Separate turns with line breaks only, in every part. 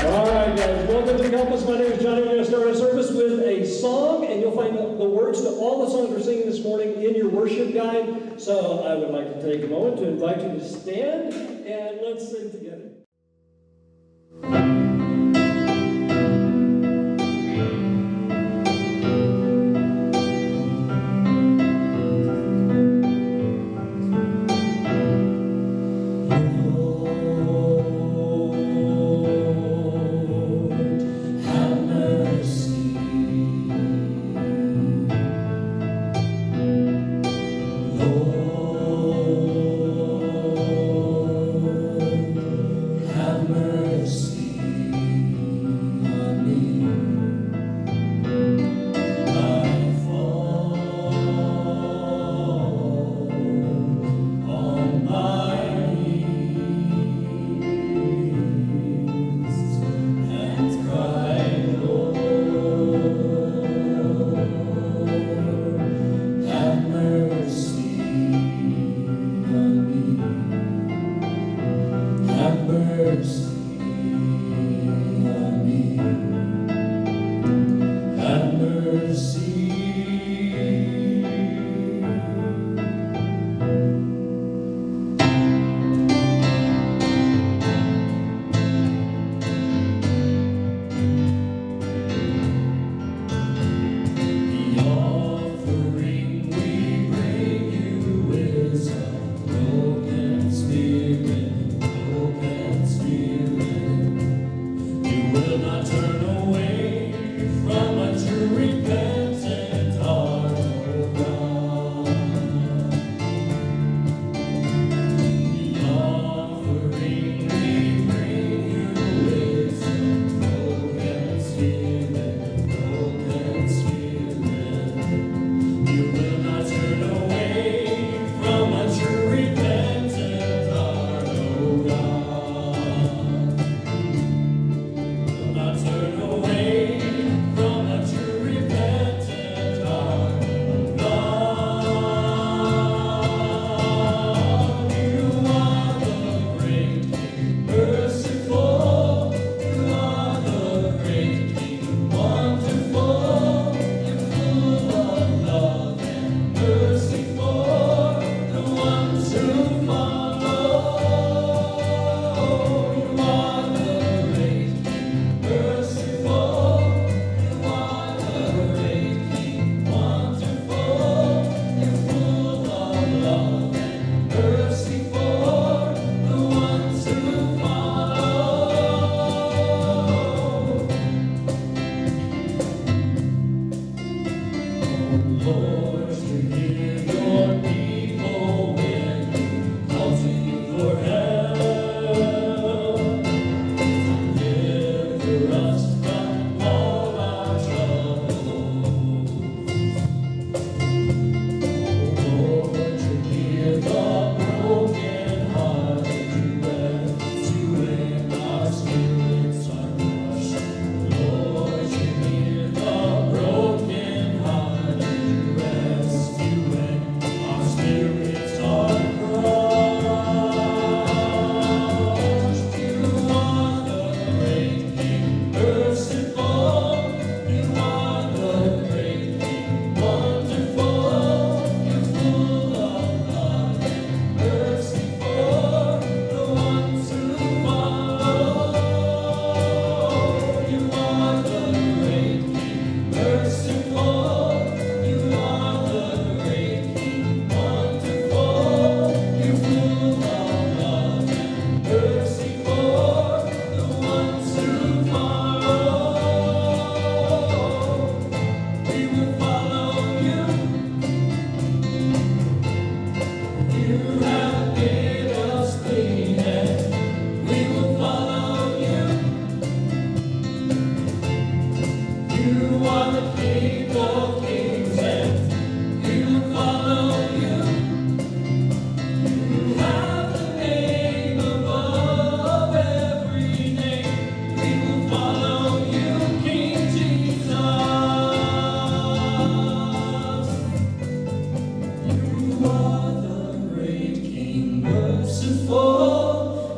All right, guys, welcome to the campus. My name is Johnny. We're going to start our service with a song, and you'll find the words to all the songs we're singing this morning in your worship guide. So I would like to take a moment to invite you to stand, and let's sing together.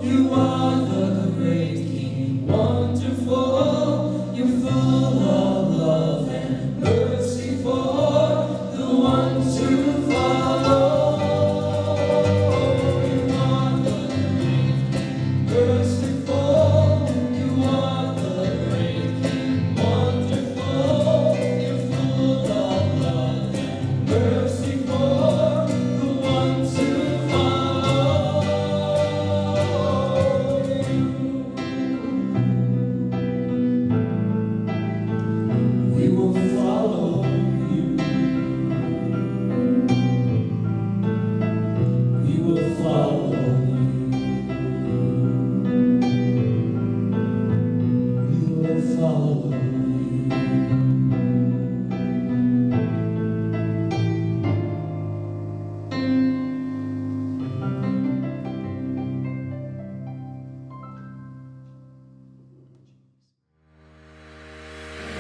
You are the great King, wonderful.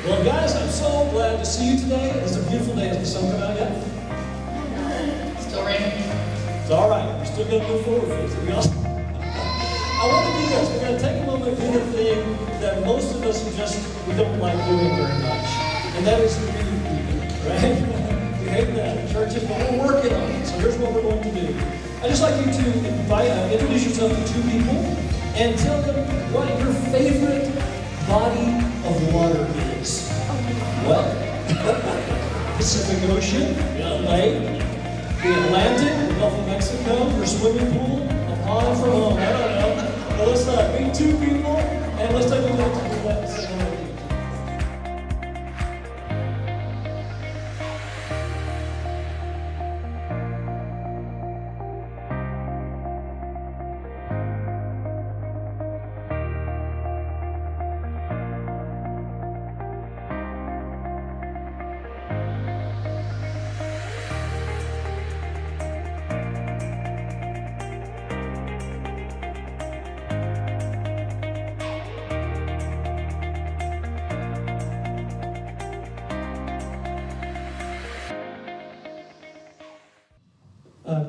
Well, guys, I'm so glad to see you today. It's a beautiful day. Has the sun come out yet?
Still raining.
It's all right. We're still going to move forward with it. I want to do this. We're going to take a moment and do the thing that most of us we don't like doing very much. And that is to greet people, right? We hate that in churches, but we're working on it. So here's what we're going to do. I'd just like you to introduce yourself to two people and tell them what your favorite body of water is. Well, Pacific Ocean, the lake, the Atlantic, the Gulf of Mexico, your swimming pool, a pond from home, I don't know. But let's meet two people, and let's take a look at that.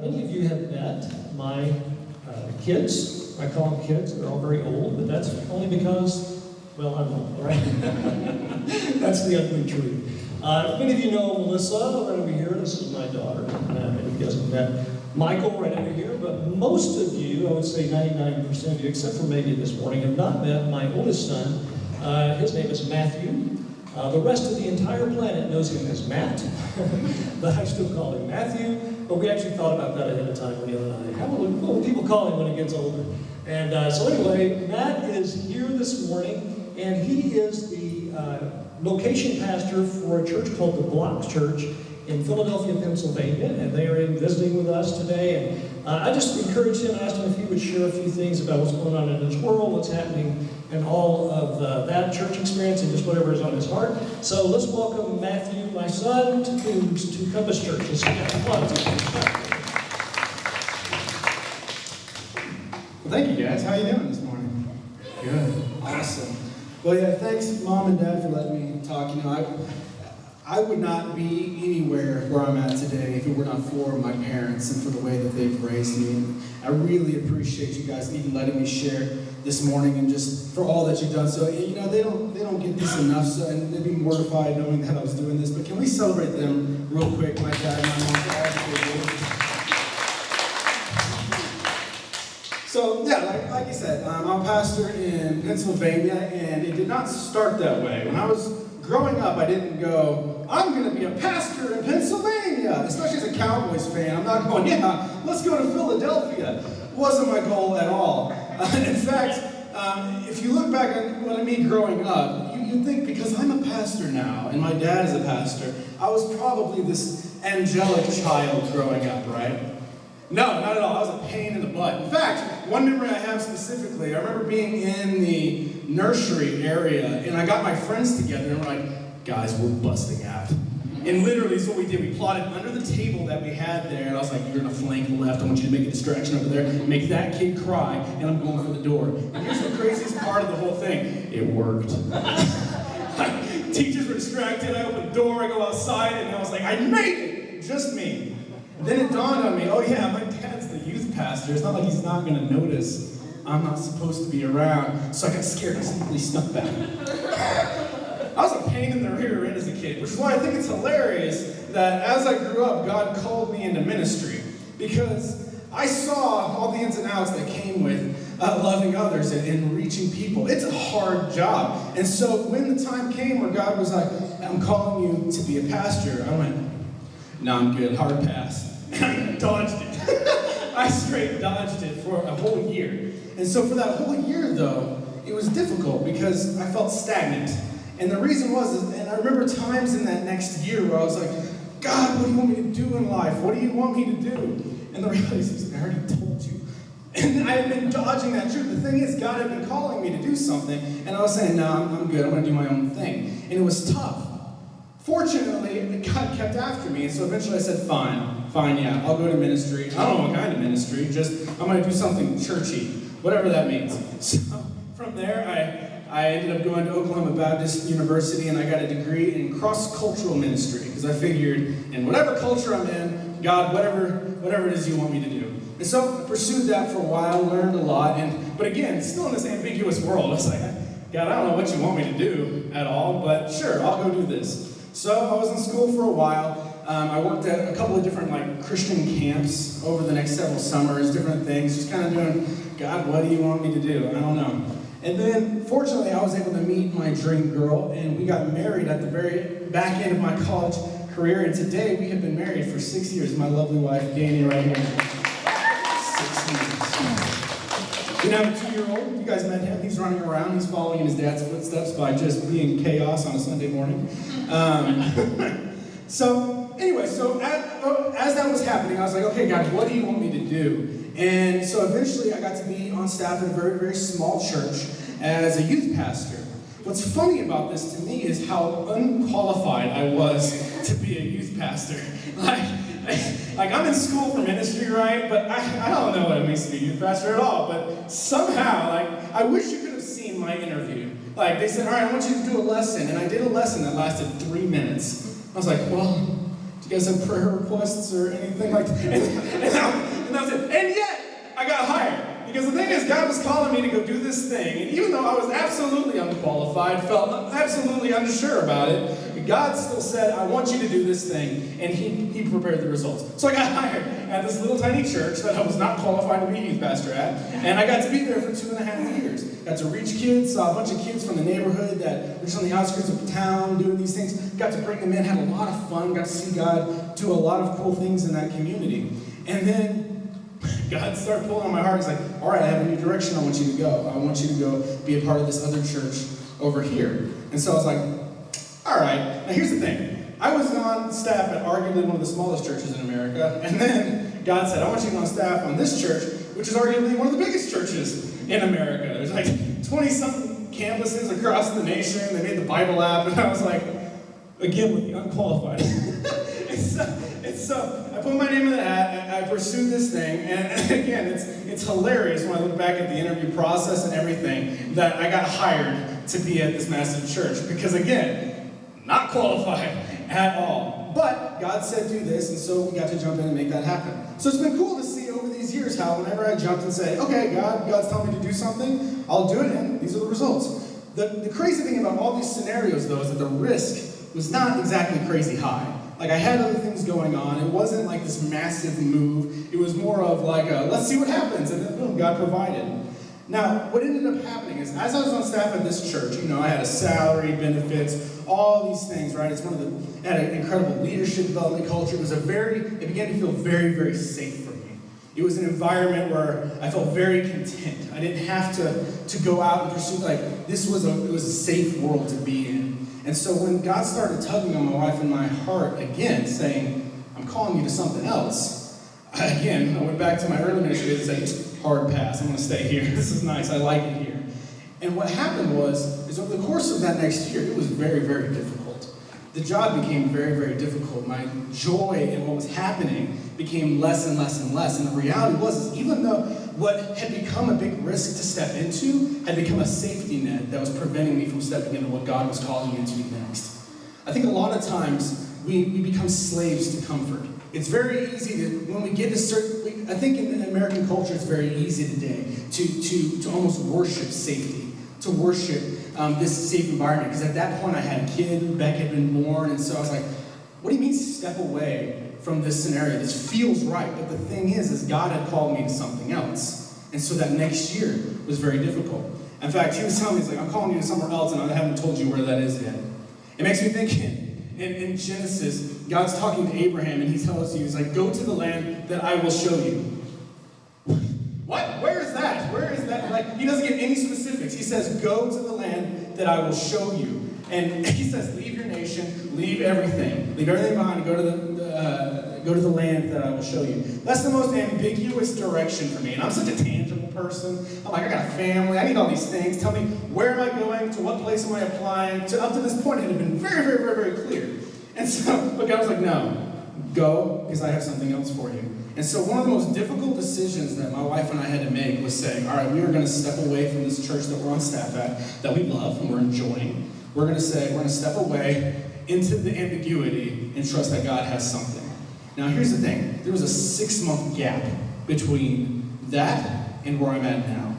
Many of you have met my kids. I call them kids. They're all very old, but that's only because, well, I'm old, all right? That's the ugly truth. Many of you know Melissa right over here. This is my daughter. Many of you guys have met Michael right over here, but most of you, I would say 99% of you, except for maybe this morning, have not met my oldest son. His name is Matthew. The rest of the entire planet knows him as Matt, but I still call him Matthew. But we actually thought about that ahead of time, Leo and I. What will people call him when he gets older? And so anyway, Matt is here this morning, and he is the location pastor for a church called the Block Church in Philadelphia, Pennsylvania, and they are in visiting with us today. And I just encouraged him, asked him if he would share a few things about what's going on in his world, what's happening in all of that church experience, and just whatever is on his heart. So let's welcome Matthew, my son, to Compass Church. Let's
Well, thank you guys. How you doing this morning? Good. Awesome. Well, yeah, thanks, Mom and Dad, for letting me talk. You know, I would not be anywhere where I'm at today if it were not for my parents and for the way that they've raised me. And I really appreciate you guys even letting me share this morning and just for all that you've done. So, you know, they don't get this enough, so, and they'd be mortified knowing that I was doing this. But can we celebrate them real quick, my dad and my mom, for all that they do? So, yeah, like you said, I'm a pastor in Pennsylvania, and it did not start that way. When I was growing up, I didn't go, I'm going to be a pastor in Pennsylvania, especially as a Cowboys fan. I'm not going, yeah, let's go to Philadelphia. Wasn't my goal at all. In fact, if you look back at me growing up, you'd think because I'm a pastor now, and my dad is a pastor, I was probably this angelic child growing up, right? No, not at all. I was a pain in the butt. In fact, one memory I have specifically, I remember being in the nursery area, and I got my friends together, and we're like, guys, we're busting out. And literally, this is what we did. We plotted under the table that we had there, and I was like, you're going to flank left. I want you to make a distraction over there, make that kid cry, and I'm going for the door. And here's the craziest part of the whole thing. It worked. Teachers were distracted. I opened the door, I go outside, and I was like, I made it! Just me. Then it dawned on me, oh yeah, my dad's the youth pastor. It's not like he's not going to notice I'm not supposed to be around. So I got scared and simply snuck back. I was a pain in the rear end as a kid, which is why I think it's hilarious that as I grew up, God called me into ministry. Because I saw all the ins and outs that came with loving others and reaching people. It's a hard job. And so when the time came where God was like, I'm calling you to be a pastor, I went, no, I'm good, hard pass. I dodged it. I straight dodged it for a whole year. And so for that whole year, though, it was difficult because I felt stagnant. And the reason was, and I remember times in that next year where I was like, God, what do you want me to do in life? What do you want me to do? And the reality is, I already told you. And I had been dodging that truth. The thing is, God had been calling me to do something, and I was saying, no, I'm good, I'm going to do my own thing. And it was tough. Fortunately, God kept after me, and so eventually I said, fine, yeah, I'll go to ministry. I don't know what kind of ministry, just I'm going to do something churchy, whatever that means. So from there, I ended up going to Oklahoma Baptist University, and I got a degree in cross-cultural ministry, because I figured, in whatever culture I'm in, God, whatever it is you want me to do. And so I pursued that for a while, learned a lot, but again, still in this ambiguous world. I was like, God, I don't know what you want me to do at all, but sure, I'll go do this. So I was in school for a while. I worked at a couple of different Christian camps over the next several summers, different things, just kind of doing, God, what do you want me to do? I don't know. And then, fortunately, I was able to meet my dream girl, and we got married at the very back end of my college career, and today we have been married for 6 years. My lovely wife, Danny, right here. 6 years. We now have a 2-year-old. You guys met him. He's running around. He's following in his dad's footsteps by just being chaos on a Sunday morning. So as that was happening, I was like, okay, God, what do you want me to do? And so eventually I got to be on staff at a very, very small church as a youth pastor. What's funny about this to me is how unqualified I was to be a youth pastor. Like I'm in school for ministry, right? But I don't know what it means to be a youth pastor at all. But somehow, I wish you could have seen my interview. They said, all right, I want you to do a lesson. And I did a lesson that lasted 3 minutes. I was like, well, do you guys have prayer requests or anything like that? And that was it. And yet, I got hired. Because the thing is, God was calling me to go do this thing. And even though I was absolutely unqualified, felt absolutely unsure about it, God still said, I want you to do this thing. And he prepared the results. So I got hired at this little tiny church that I was not qualified to be a youth pastor at. And I got to be there for 2.5 years. Got to reach kids, saw a bunch of kids from the neighborhood that were just on the outskirts of town doing these things. Got to bring them in, had a lot of fun, got to see God do a lot of cool things in that community. And then God started pulling on my heart. He's like, all right, I have a new direction I want you to go. I want you to go be a part of this other church over here. And so I was like, all right. Now here's the thing. I was on staff at arguably one of the smallest churches in America. And then God said, I want you to go on staff on this church, which is arguably one of the biggest churches in America. There's 20-something campuses across the nation. They made the Bible app. And I was like, again, with the unqualified. And so I put my name in the hat, I pursued this thing, and again, it's hilarious when I look back at the interview process and everything, that I got hired to be at this massive church, because again, not qualified at all. But God said do this, and so we got to jump in and make that happen. So it's been cool to see over these years how whenever I jumped and say, okay, God's telling me to do something, I'll do it, and these are the results. The crazy thing about all these scenarios, though, is that the risk was not exactly crazy high. I had other things going on. It wasn't like this massive move. It was more of let's see what happens. And then, boom, God provided. Now, what ended up happening is, as I was on staff at this church, I had a salary, benefits, all these things, right? It had an incredible leadership development culture. It began to feel very, very safe for me. It was an environment where I felt very content. I didn't have to go out and pursue, it was a safe world to be in. And so when God started tugging on my wife and my heart again, saying, I'm calling you to something else, I went back to my early ministry and said, hard pass, I'm going to stay here. This is nice, I like it here. And what happened is over the course of that next year, it was very, very difficult. The job became very, very difficult. My joy in what was happening became less and less and less. And the reality was, even though what had become a big risk to step into had become a safety net that was preventing me from stepping into what God was calling me into next. I think a lot of times we become slaves to comfort. It's very easy to, when we get I think in American culture it's very easy today to almost worship safety, to worship this safe environment. Because at that point I had a kid, Beck had been born, and so I was like, what do you mean step away from this scenario? This feels right. But the thing is God had called me to something else. And so that next year was very difficult. In fact, he was telling me, he's like, I'm calling you to somewhere else, and I haven't told you where that is yet. It makes me think in Genesis, God's talking to Abraham, and he tells you, he's like, go to the land that I will show you. What? Where is that? Where is that? He doesn't give any specifics. He says, go to the land that I will show you. And he says, leave your nation, leave everything. Leave everything behind and go to the land that I will show you. That's the most ambiguous direction for me. And I'm such a tangible person. I'm like, I got a family. I need all these things. Tell me, where am I going? To what place am I applying? Up to this point, it had been very, very, very, very clear. And so, but God was like, no. Go, because I have something else for you. And so one of the most difficult decisions that my wife and I had to make was saying, all right, we are going to step away from this church that we're on staff at, that we love and we're enjoying. We're going to step away into the ambiguity and trust that God has something. Now here's the thing. There was a 6-month gap between that and where I'm at now.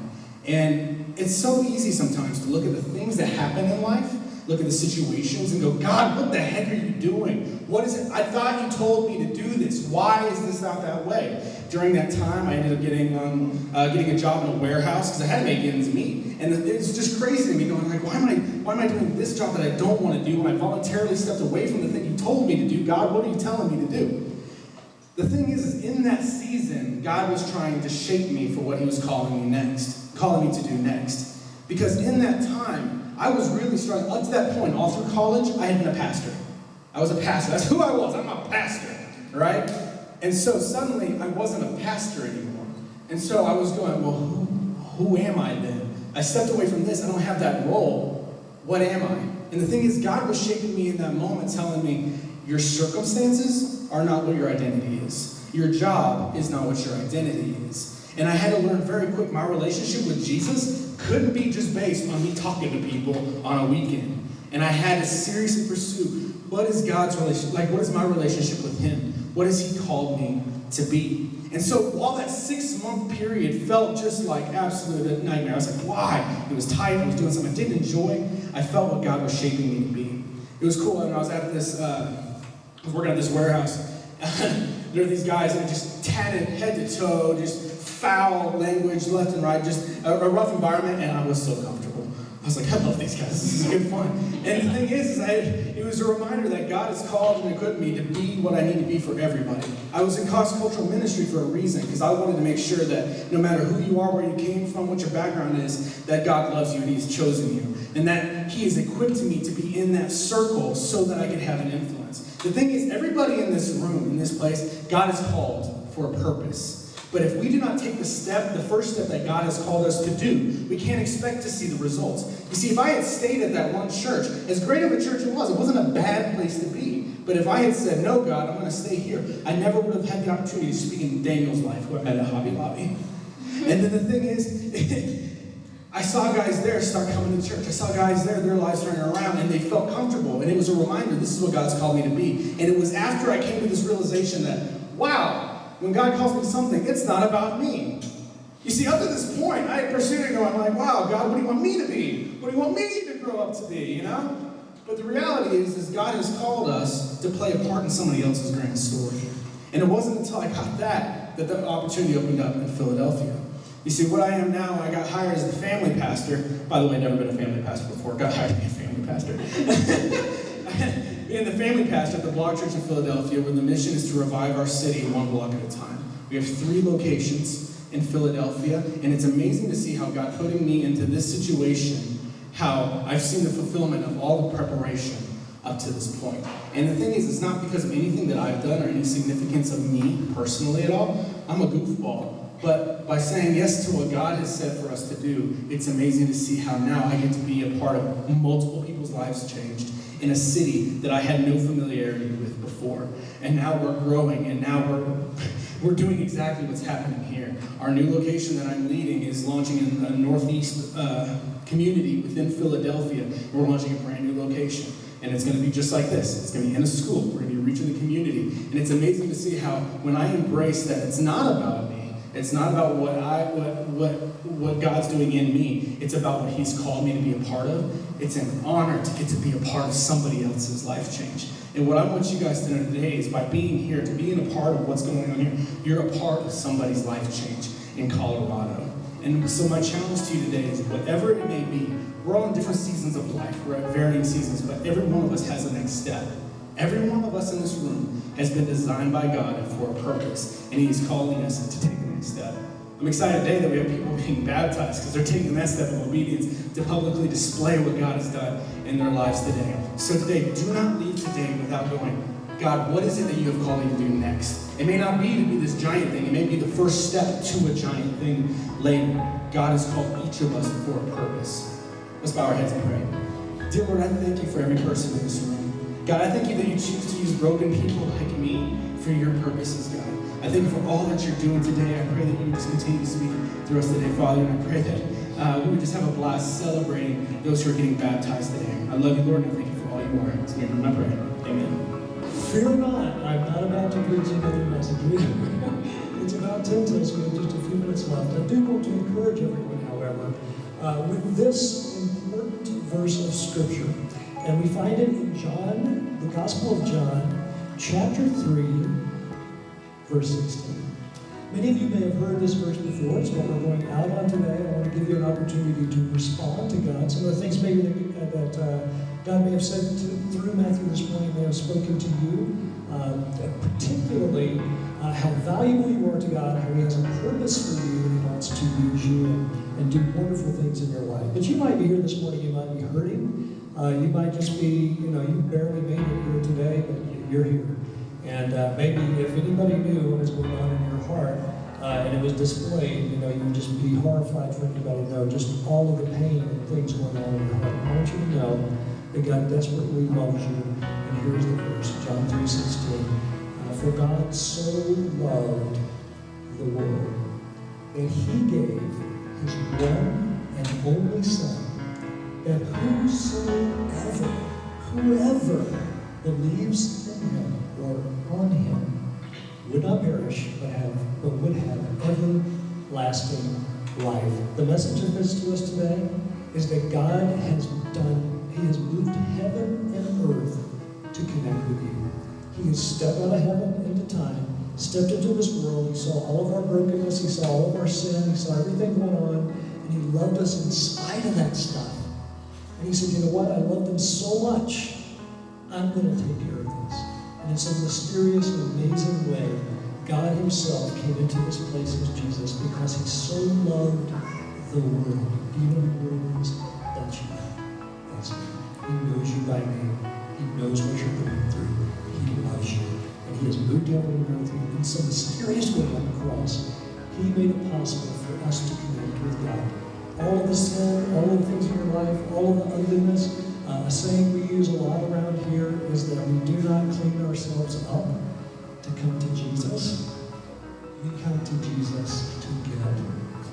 And it's so easy sometimes to look at the things that happen in life, look at the situations and go, God, what the heck are you doing? What is it? I thought you told me to do this. Why is this not that way? During that time, I ended up getting a job in a warehouse because I had to make ends meet. And it's just crazy to me going like, why am I doing this job that I don't want to do when I voluntarily stepped away from the thing you told me to do? God, what are you telling me to do? The thing is in that season, God was trying to shape me for what he was calling me to do next. Because in that time, I was really struggling. Up to that point, all through college, I had been a pastor. I was a pastor. That's who I was. I'm a pastor, right? And so suddenly, I wasn't a pastor anymore. And so I was going, well, who am I then? I stepped away from this. I don't have that role. What am I? And the thing is, God was shaping me in that moment, telling me, your circumstances are not what your identity is. Your job is not what your identity is. And I had to learn very quick, my relationship with Jesus couldn't be just based on me talking to people on a weekend. And I had to seriously pursue, what is God's relationship? Like, what is my relationship with him? What has he called me to be? And so while that 6-month period felt just like absolute nightmare, I was like, why? It was tight, I was doing something I didn't enjoy. I felt what God was shaping me to be. It was cool, and I was at this, I was working at this warehouse. There were these guys that just tatted head to toe, just foul language left and right, just a rough environment, and I was so comfortable. I was like, I love these guys, this is good fun. And the thing is it was a reminder that God has called and equipped me to be what I need to be for everybody. I was in cross-cultural ministry for a reason, because I wanted to make sure that no matter who you are, where you came from, what your background is, that God loves you and he's chosen you. And that he has equipped me to be in that circle so that I can have an influence. The thing is, everybody in this room, in this place, God has called for a purpose. But if we do not take the first step that God has called us to do, we can't expect to see the results. You see, if I had stayed at that one church, as great of a church it wasn't a bad place to be. But if I had said, no, God, I'm going to stay here, I never would have had the opportunity to speak in Daniel's life, who I met at Hobby Lobby. And then the thing is, I saw guys there start coming to church. I saw guys there, their lives turning around, and they felt comfortable. And it was a reminder, this is what God's called me to be. And it was after I came to this realization that, wow, when God calls me to something, it's not about me. You see, up to this point, I had pursued it going like, wow, God, what do you want me to be? What do you want me to grow up to be, you know? But the reality is God has called us to play a part in somebody else's grand story. And it wasn't until I got that the opportunity opened up in Philadelphia. You see, what I am now, I got hired as the family pastor. By the way, never been a family pastor before. Got hired to be a family pastor. Being the family pastor at the Block Church in Philadelphia, where the mission is to revive our city one block at a time. We have 3 locations in Philadelphia, and it's amazing to see how God putting me into this situation, how I've seen the fulfillment of all the preparation up to this point. And the thing is, it's not because of anything that I've done or any significance of me personally at all. I'm a goofball. But by saying yes to what God has said for us to do, it's amazing to see how now I get to be a part of multiple people's lives changed in a city that I had no familiarity with before. And now we're growing, and now we're doing exactly what's happening here. Our new location that I'm leading is launching in a northeast community within Philadelphia. We're launching a brand new location. And it's going to be just like this. It's going to be in a school. We're going to be reaching the community. And it's amazing to see how when I embrace that it's not about me, it's not about what God's doing in me. It's about what he's called me to be a part of. It's an honor to get to be a part of somebody else's life change. And what I want you guys to know today is by being here, to being a part of what's going on here, you're a part of somebody's life change in Colorado. And so my challenge to you today is whatever it may be, we're all in different seasons of life. We're at varying seasons, but every one of us has a next step. Every one of us in this room has been designed by God and for a purpose, and he's calling us to take the next step. I'm excited today that we have people being baptized because they're taking that step of obedience to publicly display what God has done in their lives today. So today, do not leave today without going, God, what is it that you have called me to do next? It may not be to be this giant thing. It may be the first step to a giant thing later. God has called each of us for a purpose. Let's bow our heads and pray. Dear Lord, I thank you for every person in this room. God, I thank you that you choose to use broken people like me for your purposes, God. I thank you for all that you're doing today. I pray that you would just continue to speak through us today, Father, and I pray that we would just have a blast celebrating those who are getting baptized today. I love you, Lord, and I thank you for all you are. It's in your name I pray. Amen.
Fear not, I'm not about to preach another message. It's about 10 till, so we have just a few minutes left. I do want to encourage everyone, however, with this important verse of Scripture. And we find it in John, the Gospel of John, chapter 3, verse 16. Many of you may have heard this verse before. It's what we're going out on today. I want to give you an opportunity to respond to God. Some of the things maybe that God may have said through Matthew this morning, may have spoken to you, particularly how valuable you are to God, how He has a purpose for you, and He wants to use you and do wonderful things in your life. But you might be here this morning, you might be hurting. You might just be, you barely made it here today, but you're here. And maybe if anybody knew what was going on in your heart, and it was displayed, you would just be horrified for anybody to know just all of the pain and things going on in your heart. I want you to know that God desperately loves you. And here's the verse, John 3:16. For God so loved the world that He gave His one and only Son, that whoever believes in Him or on Him would not perish, but would have everlasting life. The message of this to us today is that God has He has moved heaven and earth to connect with you. He has stepped out of heaven into time, stepped into this world. He saw all of our brokenness. He saw all of our sin. He saw everything going on. And He loved us in spite of that stuff. And He said, you know what? I love them so much, I'm going to take care of this. And in some mysterious and amazing way, God Himself came into this place as Jesus because He so loved the world. Do you know who the world is? That's you. That's me. He knows you by name. He knows what you're going through. He loves you. And He has moved heaven and earth in some mysterious way on the cross. He made it possible for us to connect with God. All of the sin, all of the things in your life, all of the ugliness, a saying we use a lot around here is that we do not clean ourselves up to come to Jesus. We come to Jesus to get cleaned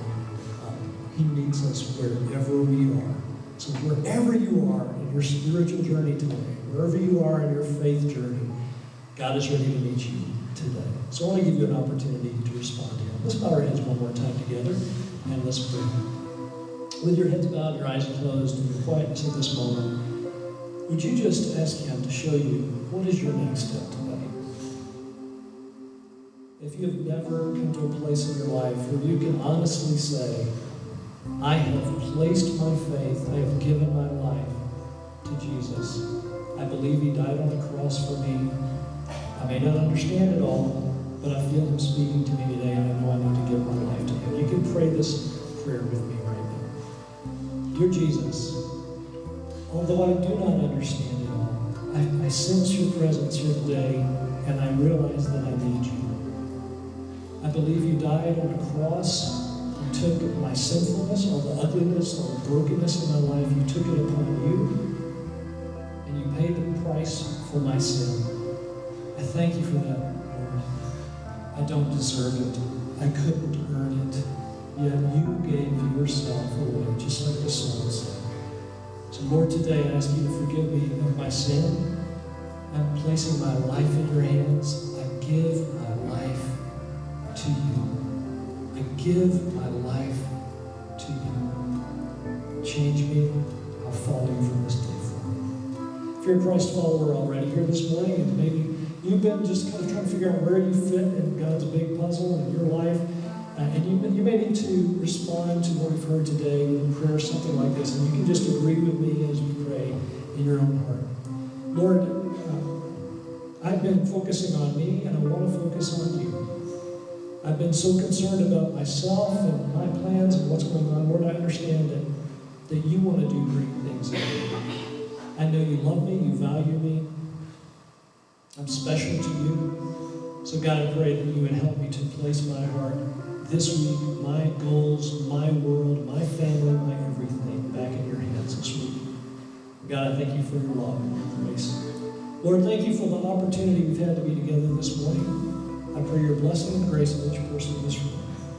up. He meets us wherever we are. So wherever you are in your spiritual journey today, wherever you are in your faith journey, God is ready to meet you today. So I want to give you an opportunity to respond to Him. Let's bow our heads one more time together and let's pray. With your heads bowed, your eyes closed, and your quietness at this moment, would you just ask Him to show you what is your next step today? If you have never come to a place in your life where you can honestly say, I have placed my faith, I have given my life to Jesus. I believe He died on the cross for me. I may not understand it all, but I feel Him speaking to me today, and I know I need to give my life to Him. You can pray this prayer with me right now. Dear Jesus, although I do not understand it all, I sense your presence here today, and I realize that I need you. I believe you died on a cross. You took my sinfulness, all the ugliness, all the brokenness in my life. You took it upon you, and you paid the price for my sin. I thank you for that, Lord. I don't deserve it. I couldn't earn it. Yet you gave yourself away, just like the song said. So Lord, today I ask you to forgive me of my sin. I'm placing my life in your hands. I give my life to you. I give my life to you. Change me. I'll follow you from this day forward. If you're a Christ follower already here this morning, and maybe you've been just kind of trying to figure out where you fit in God's big puzzle in your life, and you may need to respond to what we've heard today in prayer, something like this, and you can just agree with me as we pray in your own heart. Lord, I've been focusing on me, and I want to focus on you. I've been so concerned about myself and my plans and what's going on. Lord, I understand that you want to do great things in me. I know you love me, you value me. I'm special to you. So God, I pray that you would help me to place my heart this week, my goals, my world, my family, my everything back in your hands this week. God, I thank you for your love and your grace. Lord, thank you for the opportunity we've had to be together this morning. I pray your blessing and grace on each person in this room.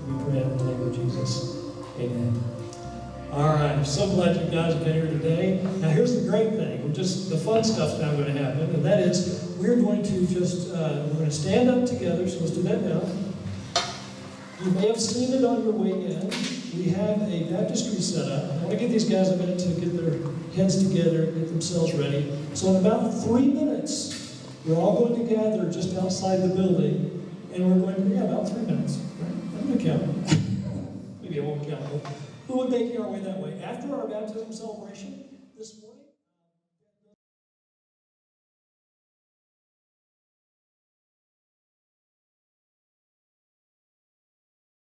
We pray in the name of Jesus. Amen. All right, I'm so glad you guys have been here today. Now here's the great thing. The fun stuff's now going to happen, and that is we're going to we're going to stand up together, so let's do that now. You may have seen it on your way in. We have a baptistry set up. I want to give these guys a minute to get their heads together, get themselves ready. So in about 3 minutes, we're all going to gather just outside the building, and we're going to, about 3 minutes. Right? I'm going to count. Maybe I won't count. Who would make our way that way? After our baptism celebration this morning,